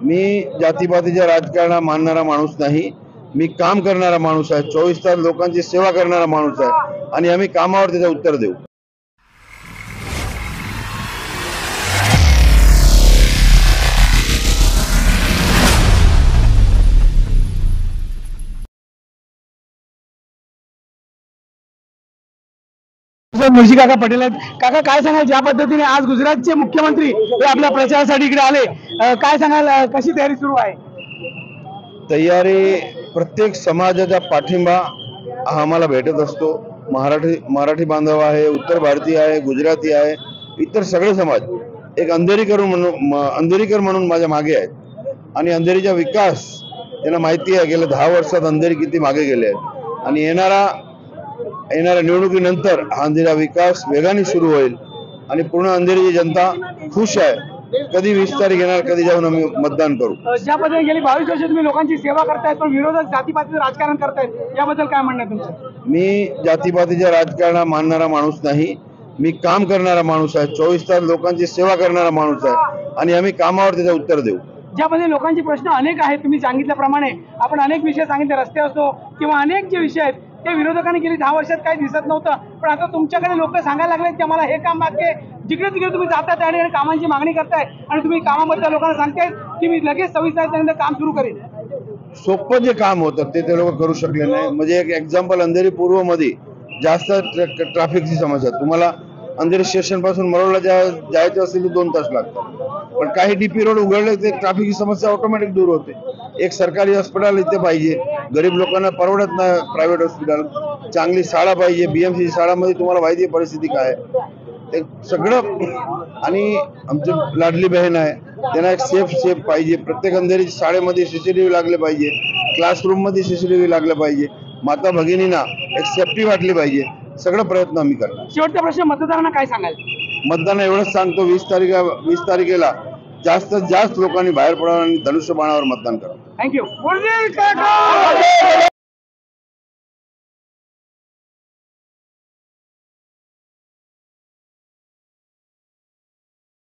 मी जातीपातीच्या राजकारणाला मानणारा माणूस नाही। मी काम करणारा माणूस आहे। 24 तास लोकांची सेवा करणारा माणूस आहे आणि आम्ही कामावर त्याचं उत्तर देऊ। मुळशी काका पटेल आहेत। काका काय सांगाल, ज्या पद्धतीने आज गुजरातचे मुख्यमंत्री हे आपल्या प्रचारासाठी इकडे आले, काय सांगाल, कशी तयारी सुरू आहे? तयारी प्रत्येक समाजाचा पाठिंबा आम्हाला भेटत असतो। मराठी बांधव आहे, उत्तर भारतीय आहे, गुजराती आहे, इतर सगळे समाज एक अंधेरीकर म्हणून माझ्या मागे आहेत आणि अंधेरीचा विकास त्यांना माहिती आहे। गेल्या 10 वर्षात अंधेरी किती मागे गेले आहेत आणि येणाऱ्या निवडणुकीनंतर हा अंधेरीचा विकास वेगाने सुरू होईल आणि पूर्ण अंधेरीची जनता खुश आहे। कधी 20 तारीख येणार, कधी जाऊन आम्ही मतदान करू। ज्या पद्धतीने गेली 22 वर्ष तुम्ही लोकांची सेवा करतायत, पण विरोधक जातीपातीचं राजकारण करतायत, याबद्दल काय म्हणणं आहे तुमचं? मी जातीपातीच्या राजकारणाला मानणारा माणूस नाही। मी काम करणारा माणूस आहे। 24 तास लोकांची सेवा करणारा माणूस आहे आणि आम्ही कामावर त्याचं उत्तर देऊ। ज्यामध्ये लोकांचे प्रश्न अनेक आहेत, तुम्ही सांगितल्याप्रमाणे आपण अनेक विषय सांगितले, रस्ते असो किंवा अनेक जे विषय आहेत ते विरोधकांनी गेली 10 वर्षात काही दिसत नव्हतं, पण आता तुमच्याकडे लोक सांगायला लागले की आम्हाला हे काम बाकी, जिकडे तिकडे तुम्ही जातात आणि कामांची मागणी करताय आणि तुम्ही कामाबद्दल लोकांना सांगताय की मी लगेच 26 तारखेनंतर काम सुरू करेन। सोपं जे काम होतं ते लोक करू शकले नाही। म्हणजे एक एक्झाम्पल, अंधेरी पूर्व मध्ये जास्त ट्रॅफिकची समस्या। तुम्हाला अंधेरी स्टेशन पासून मरोडला जायचं असेल तर 2 तास लागतात, पण काही डीपी रोड उघडले ते ट्रॅफिकची समस्या ऑटोमॅटिक दूर होते। एक सरकारी हॉस्पिटल इथे पाहिजे, गरीब लोकांना परवडत नाही प्रायव्हेट हॉस्पिटल, चांगली शाळा पाहिजे। बीएमसी शाळामध्ये तुम्हाला माहिती आहे परिस्थिती काय आहे ते सगळं। आणि आमची लाडली बहीण आहे, त्यांना एक सेफ पाहिजे। प्रत्येक अंधेरी शाळेमध्ये सीसीटीव्ही लागले पाहिजे, क्लासरूम मध्ये सीसीटीव्ही लागले पाहिजे, माता भगिनींना एक सेफ्टी वाटली पाहिजे। सगळं प्रयत्न आम्ही करणार। शेवटचा प्रश्न, मतदारांना काय सांगाल? मतदान एवढंच सांगतो, 20 तारखेला जास्तीत जास्त लोकांनी बाहेर पडावं आणि धनुष्यबाणावर मतदान करावं। थँक्यू।